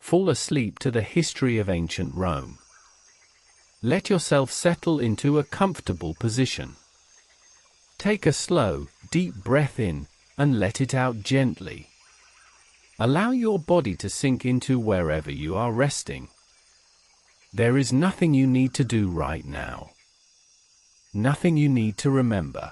fall asleep to the history of ancient Rome. Let yourself settle into a comfortable position. Take a slow, deep breath in, and let it out gently. Allow your body to sink into wherever you are resting. There is nothing you need to do right now. Nothing you need to remember.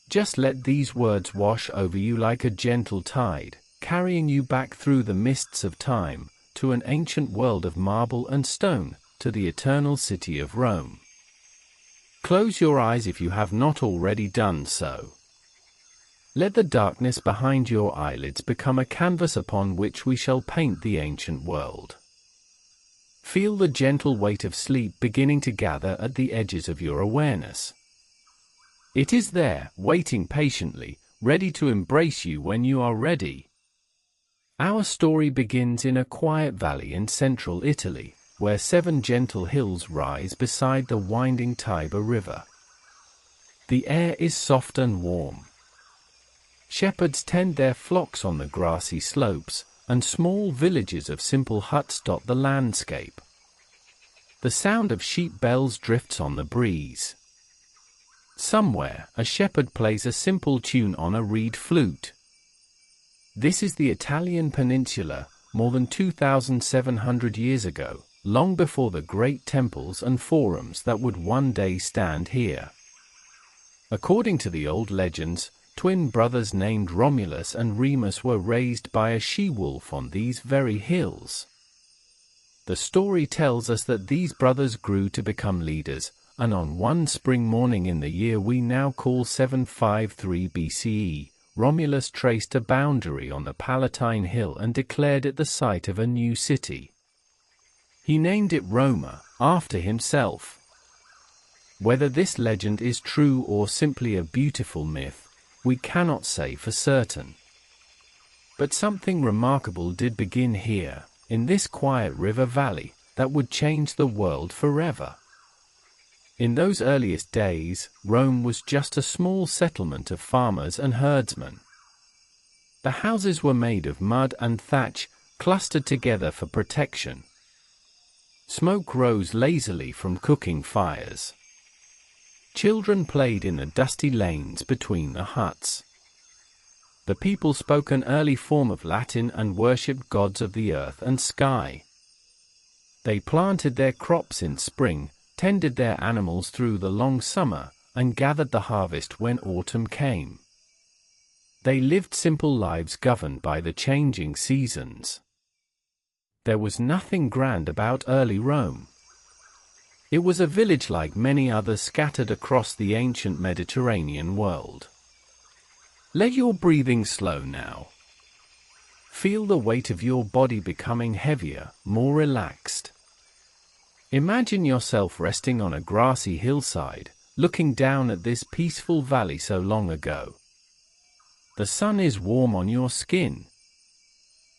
Just let these words wash over you like a gentle tide, carrying you back through the mists of time, to an ancient world of marble and stone, to the eternal city of Rome. Close your eyes if you have not already done so. Let the darkness behind your eyelids become a canvas upon which we shall paint the ancient world. Feel the gentle weight of sleep beginning to gather at the edges of your awareness. It is there, waiting patiently, ready to embrace you when you are ready. Our story begins in a quiet valley in central Italy, where 7 gentle hills rise beside the winding Tiber River. The air is soft and warm. Shepherds tend their flocks on the grassy slopes, and small villages of simple huts dot the landscape. The sound of sheep bells drifts on the breeze. Somewhere, a shepherd plays a simple tune on a reed flute. This is the Italian peninsula, more than 2,700 years ago, long before the great temples and forums that would one day stand here. According to the old legends, twin brothers named Romulus and Remus were raised by a she-wolf on these very hills. The story tells us that these brothers grew to become leaders, and on one spring morning in the year we now call 753 BCE, Romulus traced a boundary on the Palatine Hill and declared it the site of a new city. He named it Roma, after himself. Whether this legend is true or simply a beautiful myth, we cannot say for certain. But something remarkable did begin here, in this quiet river valley, that would change the world forever. In those earliest days, Rome was just a small settlement of farmers and herdsmen. The houses were made of mud and thatch, clustered together for protection. Smoke rose lazily from cooking fires. Children played in the dusty lanes between the huts. The people spoke an early form of Latin and worshipped gods of the earth and sky. They planted their crops in spring, tended their animals through the long summer, and gathered the harvest when autumn came. They lived simple lives governed by the changing seasons. There was nothing grand about early Rome. It was a village like many others scattered across the ancient Mediterranean world. Let your breathing slow now. Feel the weight of your body becoming heavier, more relaxed. Imagine yourself resting on a grassy hillside, looking down at this peaceful valley so long ago. The sun is warm on your skin.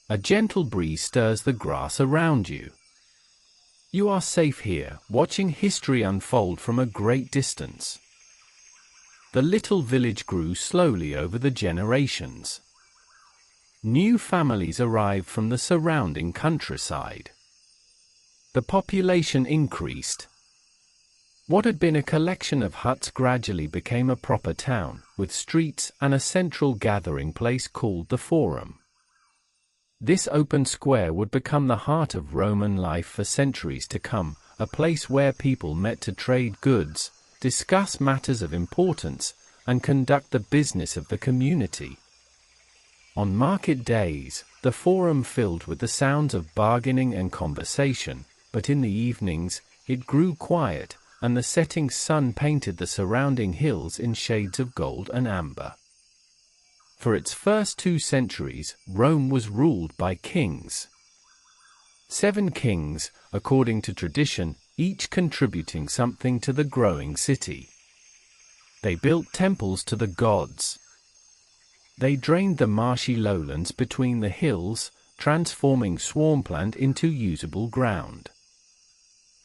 A gentle breeze stirs the grass around you. You are safe here, watching history unfold from a great distance. The little village grew slowly over the generations. New families arrived from the surrounding countryside. The population increased. What had been a collection of huts gradually became a proper town, with streets and a central gathering place called the Forum. This open square would become the heart of Roman life for centuries to come, a place where people met to trade goods, discuss matters of importance, and conduct the business of the community. On market days, the Forum filled with the sounds of bargaining and conversation, but in the evenings, it grew quiet, and the setting sun painted the surrounding hills in shades of gold and amber. For its first 2 centuries, Rome was ruled by kings. 7 kings, according to tradition, each contributing something to the growing city. They built temples to the gods. They drained the marshy lowlands between the hills, transforming swampland into usable ground.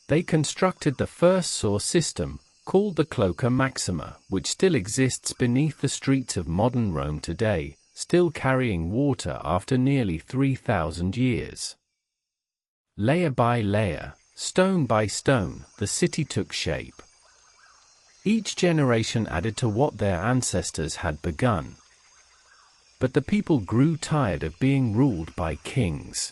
They constructed the first sewer system, called the Cloaca Maxima, which still exists beneath the streets of modern Rome today, still carrying water after nearly 3,000 years. Layer by layer, stone by stone, the city took shape. Each generation added to what their ancestors had begun. But the people grew tired of being ruled by kings.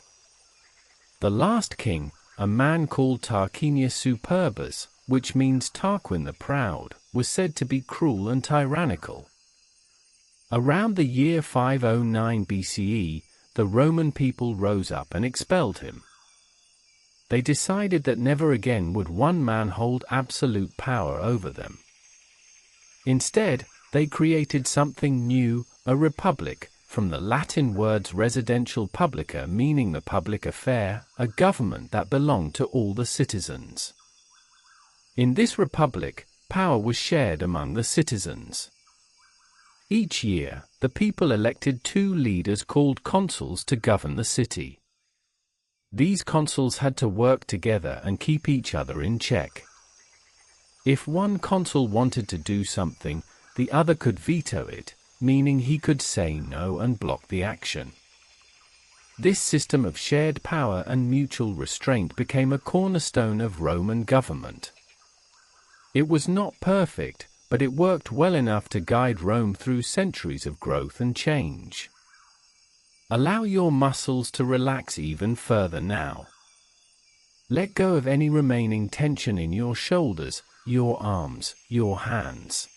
The last king, a man called Tarquinius Superbus, which means Tarquin the Proud, was said to be cruel and tyrannical. Around the year 509 BCE, the Roman people rose up and expelled him. They decided that never again would one man hold absolute power over them. Instead, they created something new, a republic, from the Latin words residential publica meaning the public affair, a government that belonged to all the citizens. In this republic, power was shared among the citizens. Each year, the people elected 2 leaders called consuls to govern the city. These consuls had to work together and keep each other in check. If one consul wanted to do something, the other could veto it, meaning he could say no and block the action. This system of shared power and mutual restraint became a cornerstone of Roman government. It was not perfect, but it worked well enough to guide Rome through centuries of growth and change. Allow your muscles to relax even further now. Let go of any remaining tension in your shoulders, your arms, your hands.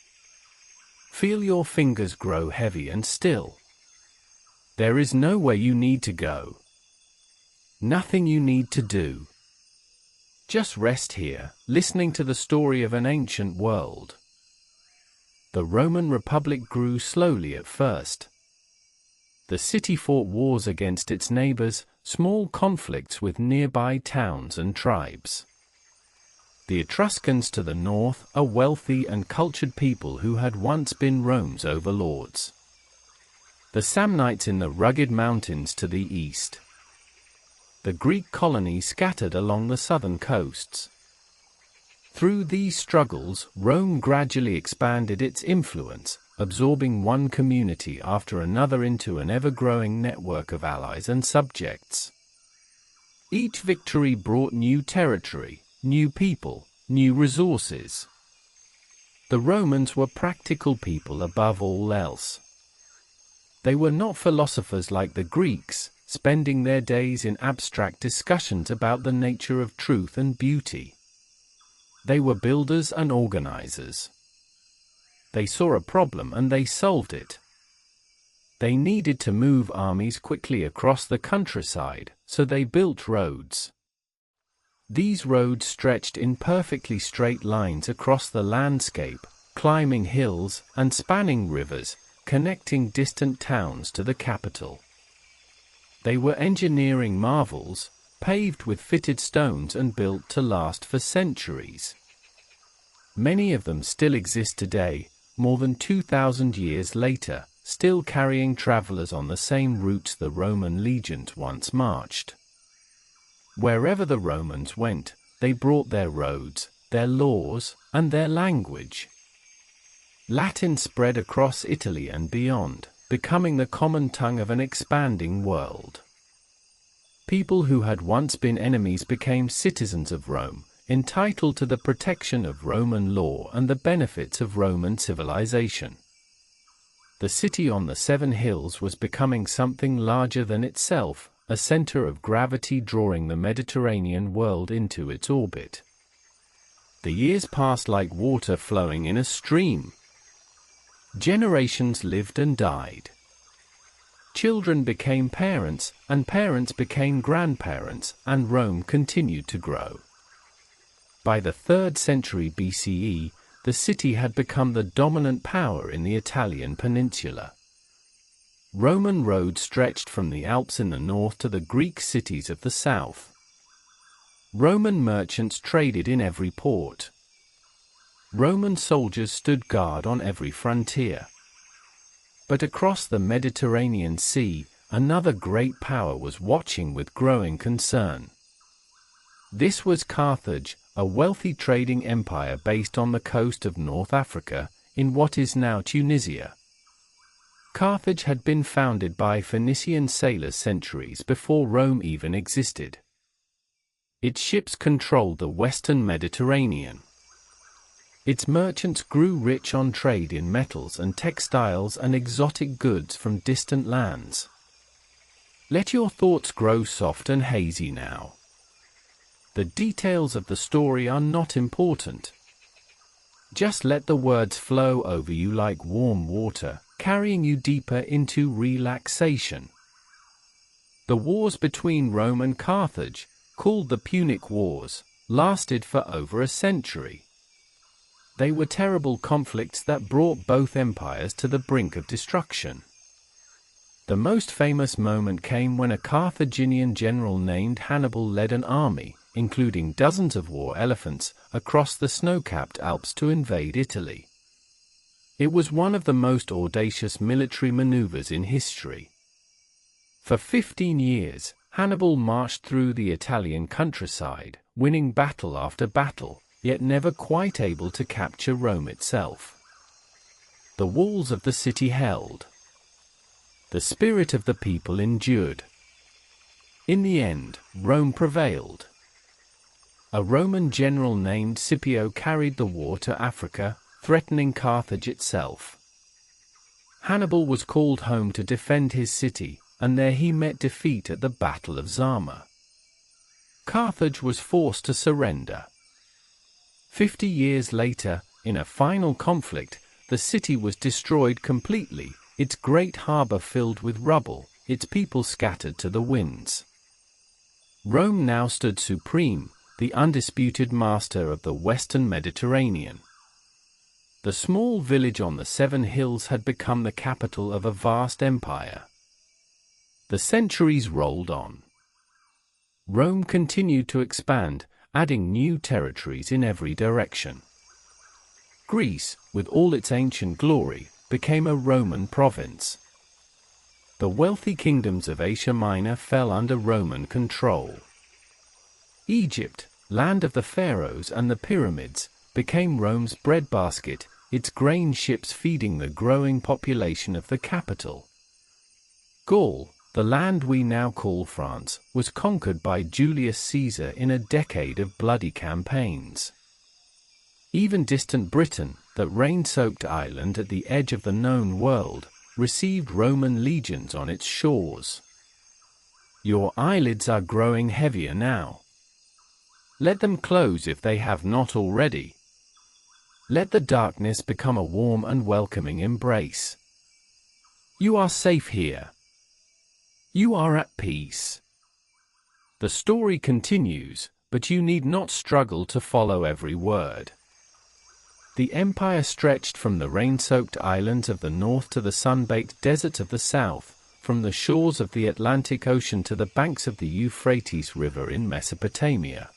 Feel your fingers grow heavy and still. There is nowhere you need to go. Nothing you need to do. Just rest here, listening to the story of an ancient world. The Roman Republic grew slowly at first. The city fought wars against its neighbors, small conflicts with nearby towns and tribes. The Etruscans to the north, a wealthy and cultured people who had once been Rome's overlords. The Samnites in the rugged mountains to the east. The Greek colonies scattered along the southern coasts. Through these struggles, Rome gradually expanded its influence, absorbing one community after another into an ever-growing network of allies and subjects. Each victory brought new territory, new people, new resources. The Romans were practical people above all else. They were not philosophers like the Greeks, spending their days in abstract discussions about the nature of truth and beauty. They were builders and organizers. They saw a problem and they solved it. They needed to move armies quickly across the countryside, so they built roads. These roads stretched in perfectly straight lines across the landscape, climbing hills and spanning rivers, connecting distant towns to the capital. They were engineering marvels, paved with fitted stones and built to last for centuries. Many of them still exist today, more than 2,000 years later, still carrying travelers on the same routes the Roman legions once marched. Wherever the Romans went, they brought their roads, their laws, and their language. Latin spread across Italy and beyond, becoming the common tongue of an expanding world. People who had once been enemies became citizens of Rome, entitled to the protection of Roman law and the benefits of Roman civilization. The city on the 7 hills was becoming something larger than itself, a center of gravity drawing the Mediterranean world into its orbit. The years passed like water flowing in a stream. Generations lived and died. Children became parents, and parents became grandparents, and Rome continued to grow. By the 3rd century BCE, the city had become the dominant power in the Italian peninsula. Roman roads stretched from the Alps in the north to the Greek cities of the south. Roman merchants traded in every port. Roman soldiers stood guard on every frontier. But across the Mediterranean Sea, another great power was watching with growing concern. This was Carthage, a wealthy trading empire based on the coast of North Africa, in what is now Tunisia. Carthage had been founded by Phoenician sailors centuries before Rome even existed. Its ships controlled the western Mediterranean. Its merchants grew rich on trade in metals and textiles and exotic goods from distant lands. Let your thoughts grow soft and hazy now. The details of the story are not important. Just let the words flow over you like warm water, carrying you deeper into relaxation. The wars between Rome and Carthage, called the Punic Wars, lasted for over a century. They were terrible conflicts that brought both empires to the brink of destruction. The most famous moment came when a Carthaginian general named Hannibal led an army, including dozens of war elephants, across the snow-capped Alps to invade Italy. It was one of the most audacious military maneuvers in history. For 15 years, Hannibal marched through the Italian countryside, winning battle after battle, yet never quite able to capture Rome itself. The walls of the city held. The spirit of the people endured. In the end, Rome prevailed. A Roman general named Scipio carried the war to Africa, threatening Carthage itself. Hannibal was called home to defend his city, and there he met defeat at the Battle of Zama. Carthage was forced to surrender. 50 years later, in a final conflict, the city was destroyed completely, its great harbor filled with rubble, its people scattered to the winds. Rome now stood supreme, the undisputed master of the western Mediterranean. The small village on the 7 hills had become the capital of a vast empire. The centuries rolled on. Rome continued to expand, adding new territories in every direction. Greece, with all its ancient glory, became a Roman province. The wealthy kingdoms of Asia Minor fell under Roman control. Egypt, land of the pharaohs and the pyramids, became Rome's breadbasket, its grain ships feeding the growing population of the capital. Gaul, the land we now call France, was conquered by Julius Caesar in a decade of bloody campaigns. Even distant Britain, that rain-soaked island at the edge of the known world, received Roman legions on its shores. Your eyelids are growing heavier now. Let them close if they have not already. Let the darkness become a warm and welcoming embrace. You are safe here. You are at peace. The story continues, but you need not struggle to follow every word. The empire stretched from the rain-soaked islands of the north to the sun-baked deserts of the south, from the shores of the Atlantic Ocean to the banks of the Euphrates River in Mesopotamia.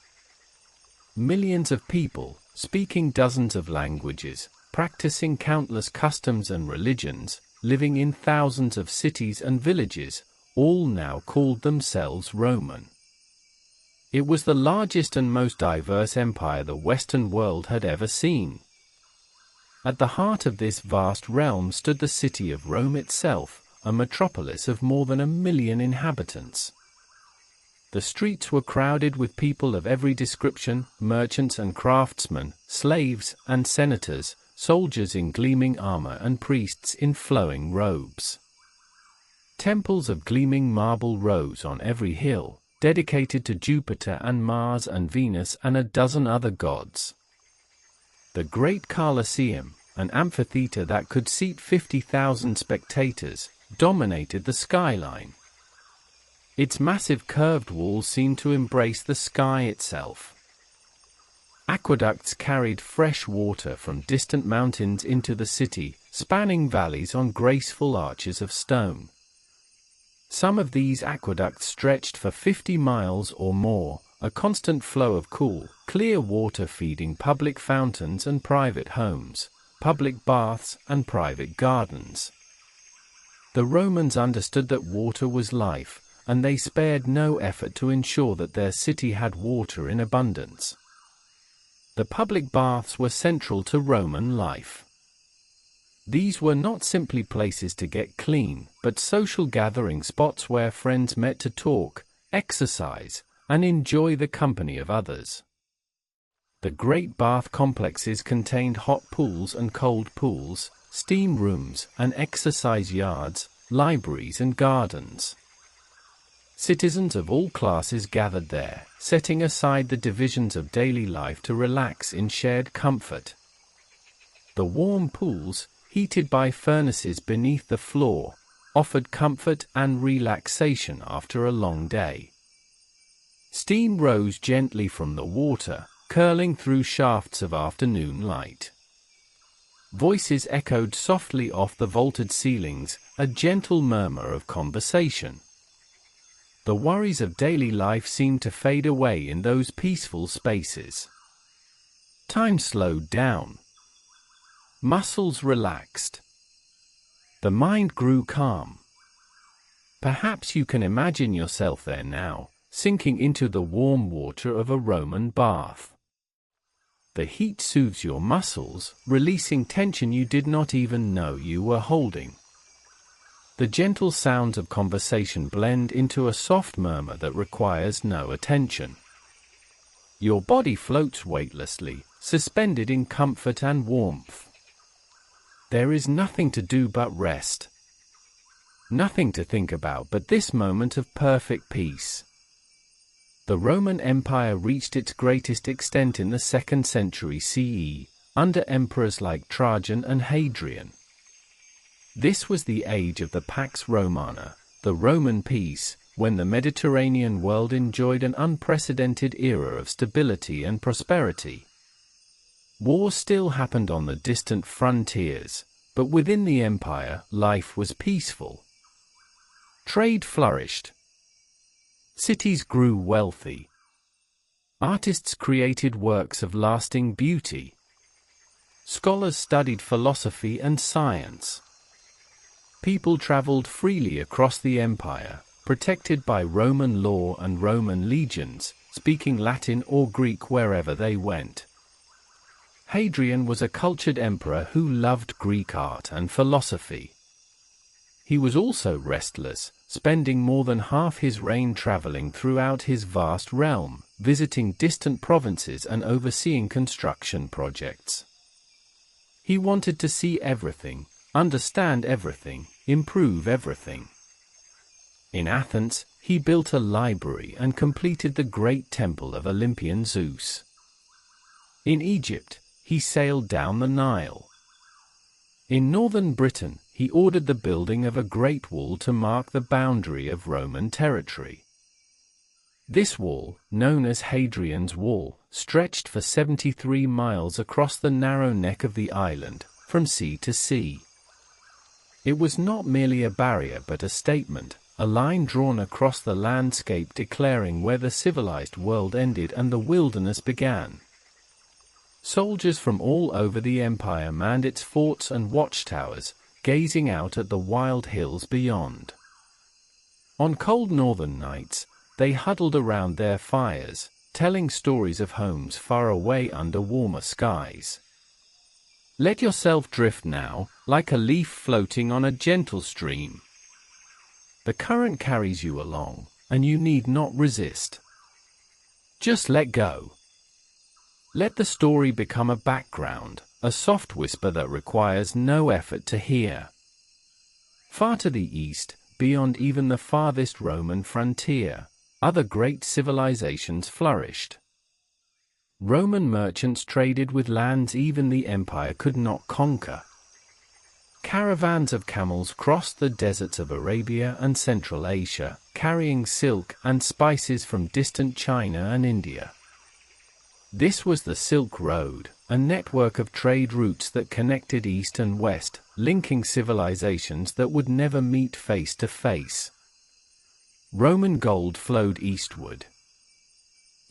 Millions of people, speaking dozens of languages, practicing countless customs and religions, living in thousands of cities and villages, all now called themselves Roman. It was the largest and most diverse empire the Western world had ever seen. At the heart of this vast realm stood the city of Rome itself, a metropolis of more than 1 million inhabitants. The streets were crowded with people of every description, merchants and craftsmen, slaves and senators, soldiers in gleaming armor and priests in flowing robes. Temples of gleaming marble rose on every hill, dedicated to Jupiter and Mars and Venus and a dozen other gods. The Great Colosseum, an amphitheater that could seat 50,000 spectators, dominated the skyline. Its massive curved walls seemed to embrace the sky itself. Aqueducts carried fresh water from distant mountains into the city, spanning valleys on graceful arches of stone. Some of these aqueducts stretched for 50 miles or more, a constant flow of cool, clear water feeding public fountains and private homes, public baths and private gardens. The Romans understood that water was life, and they spared no effort to ensure that their city had water in abundance. The public baths were central to Roman life. These were not simply places to get clean, but social gathering spots where friends met to talk, exercise, and enjoy the company of others. The great bath complexes contained hot pools and cold pools, steam rooms and exercise yards, libraries and gardens. Citizens of all classes gathered there, setting aside the divisions of daily life to relax in shared comfort. The warm pools, heated by furnaces beneath the floor, offered comfort and relaxation after a long day. Steam rose gently from the water, curling through shafts of afternoon light. Voices echoed softly off the vaulted ceilings, a gentle murmur of conversation. The worries of daily life seemed to fade away in those peaceful spaces. Time slowed down. Muscles relaxed. The mind grew calm. Perhaps you can imagine yourself there now, sinking into the warm water of a Roman bath. The heat soothes your muscles, releasing tension you did not even know you were holding. The gentle sounds of conversation blend into a soft murmur that requires no attention. Your body floats weightlessly, suspended in comfort and warmth. There is nothing to do but rest. Nothing to think about but this moment of perfect peace. The Roman Empire reached its greatest extent in the 2nd century CE, under emperors like Trajan and Hadrian. This was the age of the Pax Romana, the Roman peace, when the Mediterranean world enjoyed an unprecedented era of stability and prosperity. War still happened on the distant frontiers, but within the empire, life was peaceful. Trade flourished. Cities grew wealthy. Artists created works of lasting beauty. Scholars studied philosophy and science. People traveled freely across the empire, protected by Roman law and Roman legions, speaking Latin or Greek wherever they went. Hadrian was a cultured emperor who loved Greek art and philosophy. He was also restless, spending more than half his reign traveling throughout his vast realm, visiting distant provinces and overseeing construction projects. He wanted to see everything, understand everything, improve everything. In Athens, he built a library and completed the great temple of Olympian Zeus. In Egypt, he sailed down the Nile. In northern Britain, he ordered the building of a great wall to mark the boundary of Roman territory. This wall, known as Hadrian's Wall, stretched for 73 miles across the narrow neck of the island, from sea to sea. It was not merely a barrier but a statement, a line drawn across the landscape declaring where the civilized world ended and the wilderness began. Soldiers from all over the empire manned its forts and watchtowers, gazing out at the wild hills beyond. On cold northern nights, they huddled around their fires, telling stories of homes far away under warmer skies. Let yourself drift now, like a leaf floating on a gentle stream. The current carries you along, and you need not resist. Just let go. Let the story become a background, a soft whisper that requires no effort to hear. Far to the east, beyond even the farthest Roman frontier, other great civilizations flourished. Roman merchants traded with lands even the empire could not conquer. Caravans of camels crossed the deserts of Arabia and Central Asia, carrying silk and spices from distant China and India. This was the Silk Road, a network of trade routes that connected East and West, linking civilizations that would never meet face to face. Roman gold flowed eastward.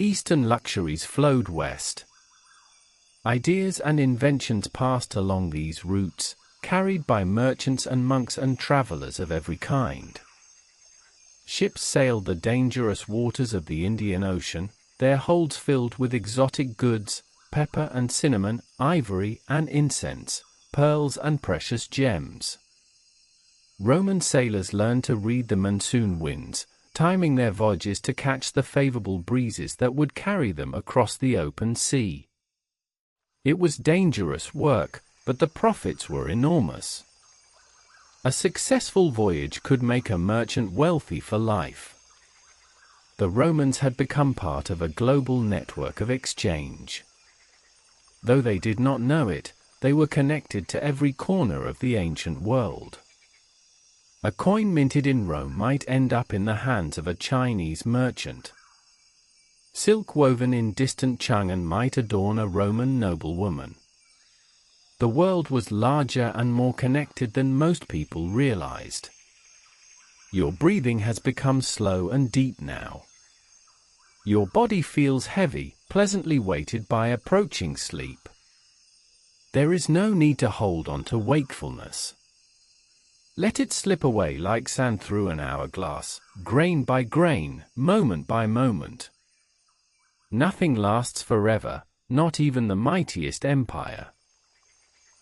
Eastern luxuries flowed west. Ideas and inventions passed along these routes, carried by merchants and monks and travelers of every kind. Ships sailed the dangerous waters of the Indian Ocean, their holds filled with exotic goods, pepper and cinnamon, ivory and incense, pearls and precious gems. Roman sailors learned to read the monsoon winds, timing their voyages to catch the favorable breezes that would carry them across the open sea. It was dangerous work, but the profits were enormous. A successful voyage could make a merchant wealthy for life. The Romans had become part of a global network of exchange. Though they did not know it, they were connected to every corner of the ancient world. A coin minted in Rome might end up in the hands of a Chinese merchant. Silk woven in distant Chang'an might adorn a Roman noblewoman. The world was larger and more connected than most people realized. Your breathing has become slow and deep now. Your body feels heavy, pleasantly weighted by approaching sleep. There is no need to hold on to wakefulness. Let it slip away like sand through an hourglass, grain by grain, moment by moment. Nothing lasts forever, not even the mightiest empire.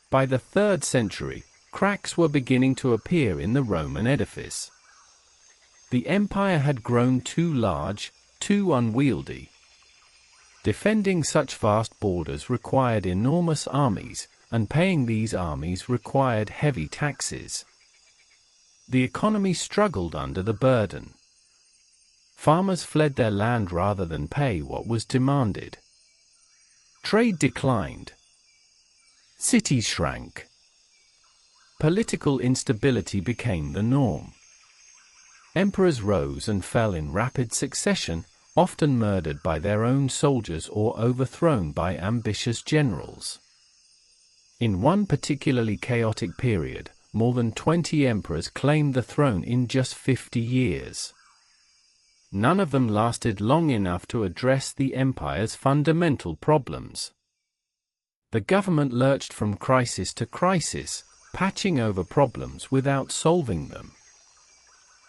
By the 3rd century, cracks were beginning to appear in the Roman edifice. The empire had grown too large, too unwieldy. Defending such vast borders required enormous armies, and paying these armies required heavy taxes. The economy struggled under the burden. Farmers fled their land rather than pay what was demanded. Trade declined. Cities shrank. Political instability became the norm. Emperors rose and fell in rapid succession, often murdered by their own soldiers or overthrown by ambitious generals. In one particularly chaotic period, more than 20 emperors claimed the throne in just 50 years. None of them lasted long enough to address the empire's fundamental problems. The government lurched from crisis to crisis, patching over problems without solving them.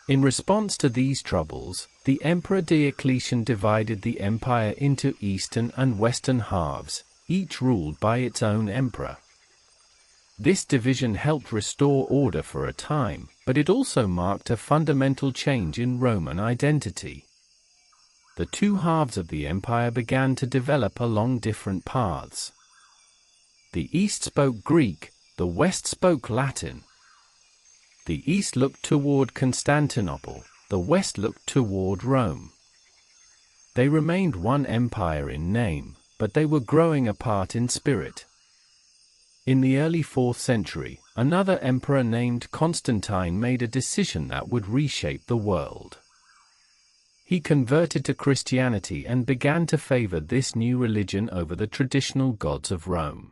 In response to these troubles, the Emperor Diocletian divided the empire into eastern and western halves, each ruled by its own emperor. This division helped restore order for a time, but it also marked a fundamental change in Roman identity. The two halves of the empire began to develop along different paths. The East spoke Greek, the West spoke Latin. The East looked toward Constantinople, the West looked toward Rome. They remained one empire in name, but they were growing apart in spirit. In the early 4th century, another emperor named Constantine made a decision that would reshape the world. He converted to Christianity and began to favor this new religion over the traditional gods of Rome.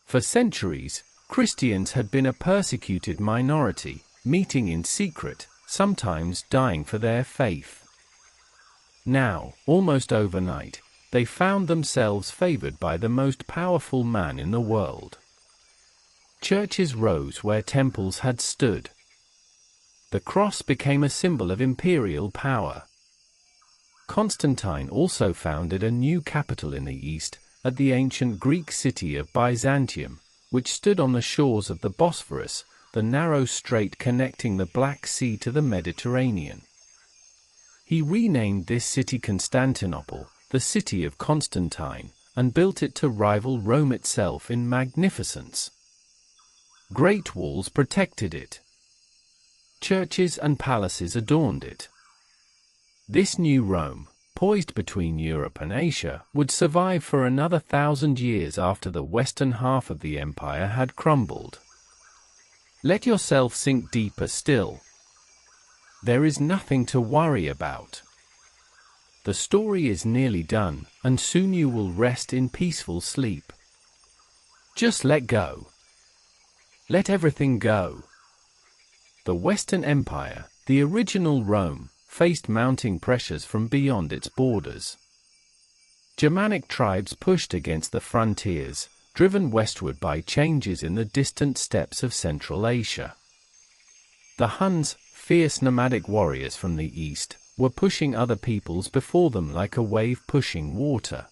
For centuries, Christians had been a persecuted minority, meeting in secret, sometimes dying for their faith. Now, almost overnight, they found themselves favored by the most powerful man in the world. Churches rose where temples had stood. The cross became a symbol of imperial power. Constantine also founded a new capital in the east, at the ancient Greek city of Byzantium, which stood on the shores of the Bosphorus, the narrow strait connecting the Black Sea to the Mediterranean. He renamed this city Constantinople, the city of Constantine, and built it to rival Rome itself in magnificence. Great walls protected it. Churches and palaces adorned it. This new Rome, poised between Europe and Asia, would survive for another 1,000 years after the western half of the empire had crumbled. Let yourself sink deeper still. There is nothing to worry about. The story is nearly done, and soon you will rest in peaceful sleep. Just let go. Let everything go. The Western Empire, the original Rome, faced mounting pressures from beyond its borders. Germanic tribes pushed against the frontiers, driven westward by changes in the distant steppes of Central Asia. The Huns, fierce nomadic warriors from the east, were pushing other peoples before them like a wave pushing water.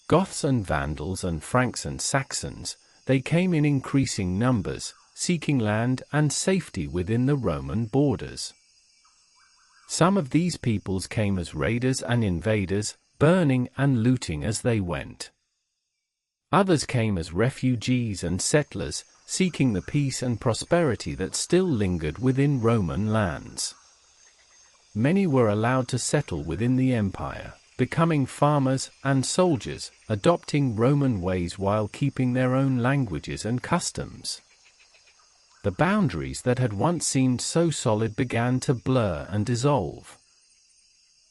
Goths and Vandals and Franks and Saxons, they came in increasing numbers, seeking land and safety within the Roman borders. Some of these peoples came as raiders and invaders, burning and looting as they went. Others came as refugees and settlers, seeking the peace and prosperity that still lingered within Roman lands. Many were allowed to settle within the empire, becoming farmers and soldiers, adopting Roman ways while keeping their own languages and customs. The boundaries that had once seemed so solid began to blur and dissolve.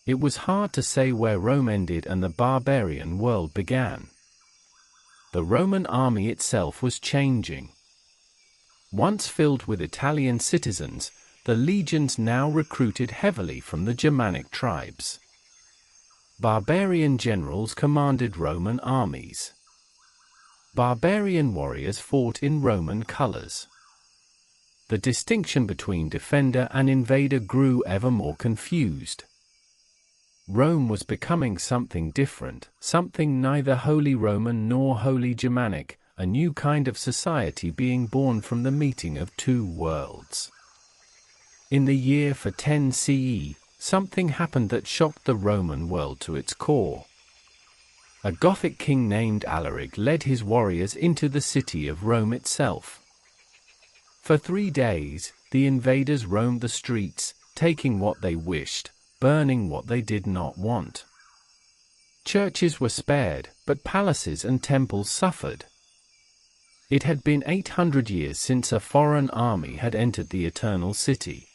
It was hard to say where Rome ended and the barbarian world began. The Roman army itself was changing. Once filled with Italian citizens, the legions now recruited heavily from the Germanic tribes. Barbarian generals commanded Roman armies. Barbarian warriors fought in Roman colors. The distinction between defender and invader grew ever more confused. Rome was becoming something different, something neither wholly Roman nor wholly Germanic, a new kind of society being born from the meeting of two worlds. In the year 410 CE, something happened that shocked the Roman world to its core. A Gothic king named Alaric led his warriors into the city of Rome itself. For 3 days, the invaders roamed the streets, taking what they wished, burning what they did not want. Churches were spared, but palaces and temples suffered. It had been 800 years since a foreign army had entered the Eternal City.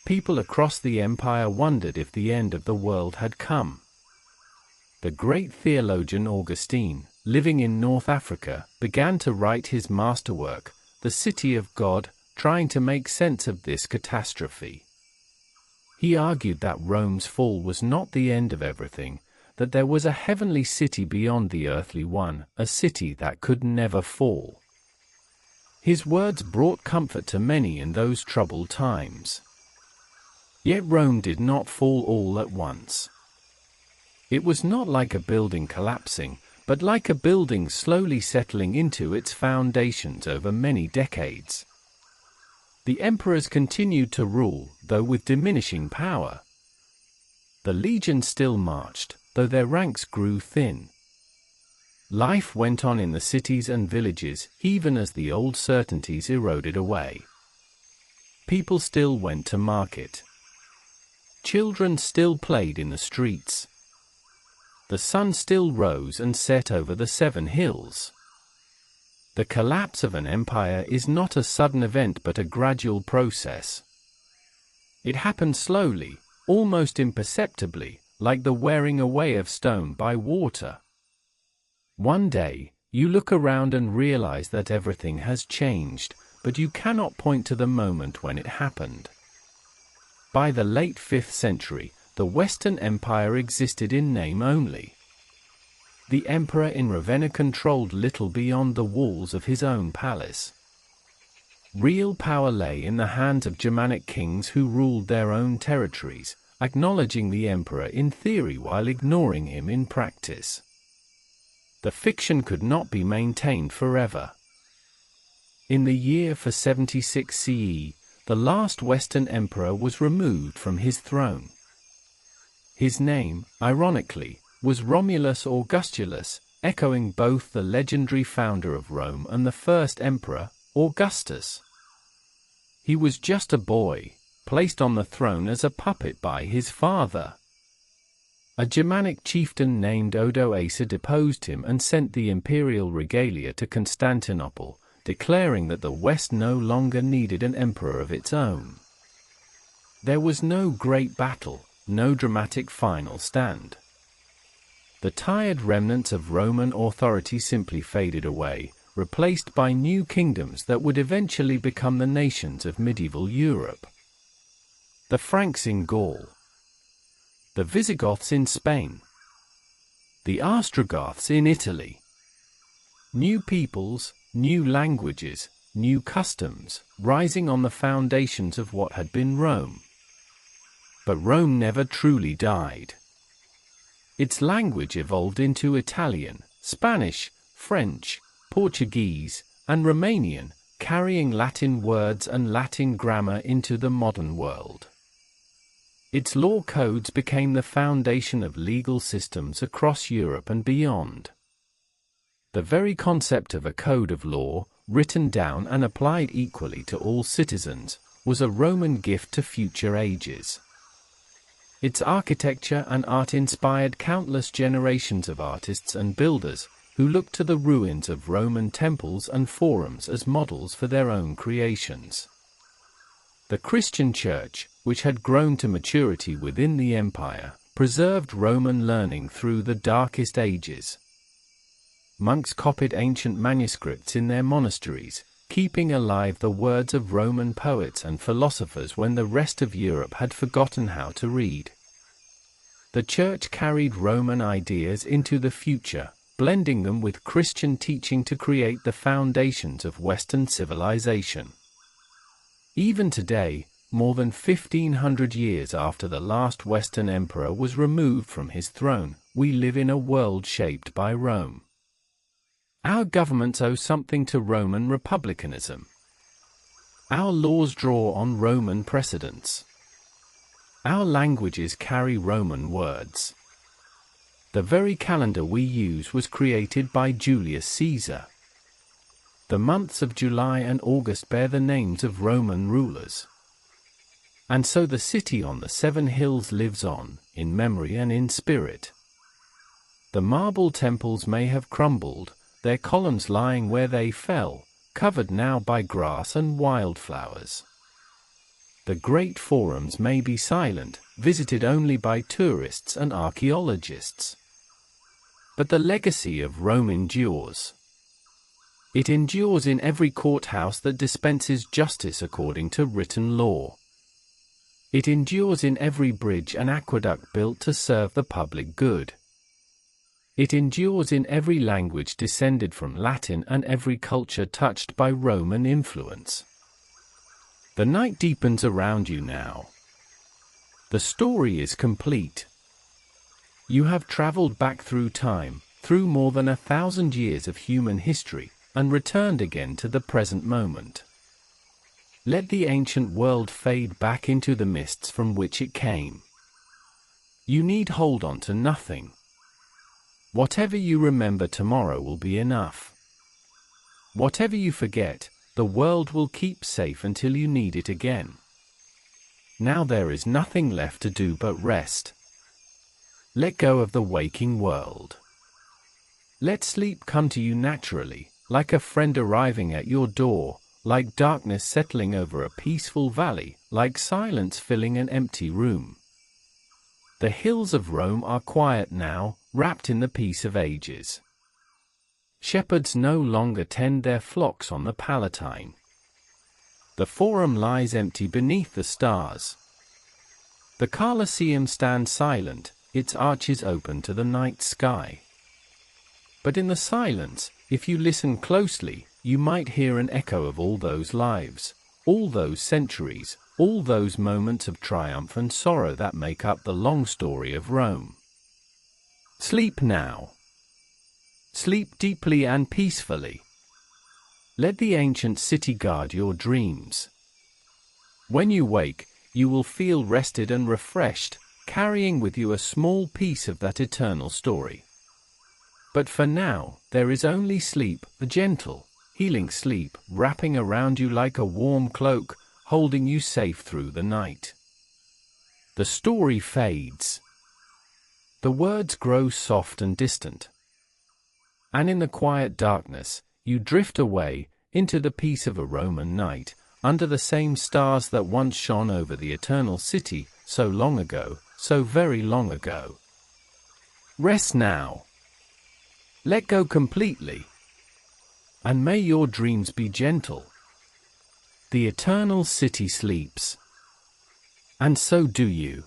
People across the empire wondered if the end of the world had come. The great theologian Augustine, living in North Africa, began to write his masterwork, The City of God, trying to make sense of this catastrophe. He argued that Rome's fall was not the end of everything, that there was a heavenly city beyond the earthly one, a city that could never fall. His words brought comfort to many in those troubled times. Yet Rome did not fall all at once. It was not like a building collapsing, but like a building slowly settling into its foundations over many decades. The emperors continued to rule, though with diminishing power. The legions still marched, though their ranks grew thin. Life went on in the cities and villages, even as the old certainties eroded away. People still went to market. Children still played in the streets. The sun still rose and set over the 7 hills. The collapse of an empire is not a sudden event but a gradual process. It happened slowly, almost imperceptibly, like the wearing away of stone by water. One day, you look around and realize that everything has changed, but you cannot point to the moment when it happened. By the late 5th century, the Western Empire existed in name only. The emperor in Ravenna controlled little beyond the walls of his own palace. Real power lay in the hands of Germanic kings who ruled their own territories, acknowledging the emperor in theory while ignoring him in practice. The fiction could not be maintained forever. In the year 476 CE, the last Western emperor was removed from his throne. His name, ironically, was Romulus Augustulus, echoing both the legendary founder of Rome and the first emperor, Augustus. He was just a boy, placed on the throne as a puppet by his father. A Germanic chieftain named Odoacer deposed him and sent the imperial regalia to Constantinople, declaring that the West no longer needed an emperor of its own. There was no great battle, no dramatic final stand. The tired remnants of Roman authority simply faded away, replaced by new kingdoms that would eventually become the nations of medieval Europe. The Franks in Gaul. The Visigoths in Spain. The Ostrogoths in Italy. New peoples, new languages, new customs, rising on the foundations of what had been Rome. But Rome never truly died. Its language evolved into Italian, Spanish, French, Portuguese, and Romanian, carrying Latin words and Latin grammar into the modern world. Its law codes became the foundation of legal systems across Europe and beyond. The very concept of a code of law, written down and applied equally to all citizens, was a Roman gift to future ages. Its architecture and art inspired countless generations of artists and builders, who looked to the ruins of Roman temples and forums as models for their own creations. The Christian Church, which had grown to maturity within the empire, preserved Roman learning through the darkest ages. Monks copied ancient manuscripts in their monasteries, keeping alive the words of Roman poets and philosophers when the rest of Europe had forgotten how to read. The Church carried Roman ideas into the future, blending them with Christian teaching to create the foundations of Western civilization. Even today, more than 1,500 years after the last Western emperor was removed from his throne, we live in a world shaped by Rome. Our governments owe something to Roman republicanism. Our laws draw on Roman precedents. Our languages carry Roman words. The very calendar we use was created by Julius Caesar. The months of July and August bear the names of Roman rulers. And so the city on the 7 hills lives on, in memory and in spirit. The marble temples may have crumbled, their columns lying where they fell, covered now by grass and wildflowers. The great forums may be silent, visited only by tourists and archaeologists. But the legacy of Rome endures. It endures in every courthouse that dispenses justice according to written law. It endures in every bridge and aqueduct built to serve the public good. It endures in every language descended from Latin and every culture touched by Roman influence. The night deepens around you now. The story is complete. You have traveled back through time, through more than 1,000 years of human history, and returned again to the present moment. Let the ancient world fade back into the mists from which it came. You need hold on to nothing. Whatever you remember tomorrow will be enough. Whatever you forget, the world will keep safe until you need it again. Now there is nothing left to do but rest. Let go of the waking world. Let sleep come to you naturally, like a friend arriving at your door, like darkness settling over a peaceful valley, like silence filling an empty room. The hills of Rome are quiet now, wrapped in the peace of ages. Shepherds no longer tend their flocks on the Palatine. The Forum lies empty beneath the stars. The Colosseum stands silent, its arches open to the night sky. But in the silence, if you listen closely, you might hear an echo of all those lives, all those centuries, all those moments of triumph and sorrow that make up the long story of Rome. Sleep now. Sleep deeply and peacefully. Let the ancient city guard your dreams. When you wake, you will feel rested and refreshed, carrying with you a small piece of that eternal story. But for now, there is only sleep, the gentle, healing sleep, wrapping around you like a warm cloak, holding you safe through the night. The story fades. The words grow soft and distant. And in the quiet darkness, you drift away, into the peace of a Roman night, under the same stars that once shone over the eternal city, so long ago, so very long ago. Rest now. Let go completely. And may your dreams be gentle. The eternal city sleeps. And so do you.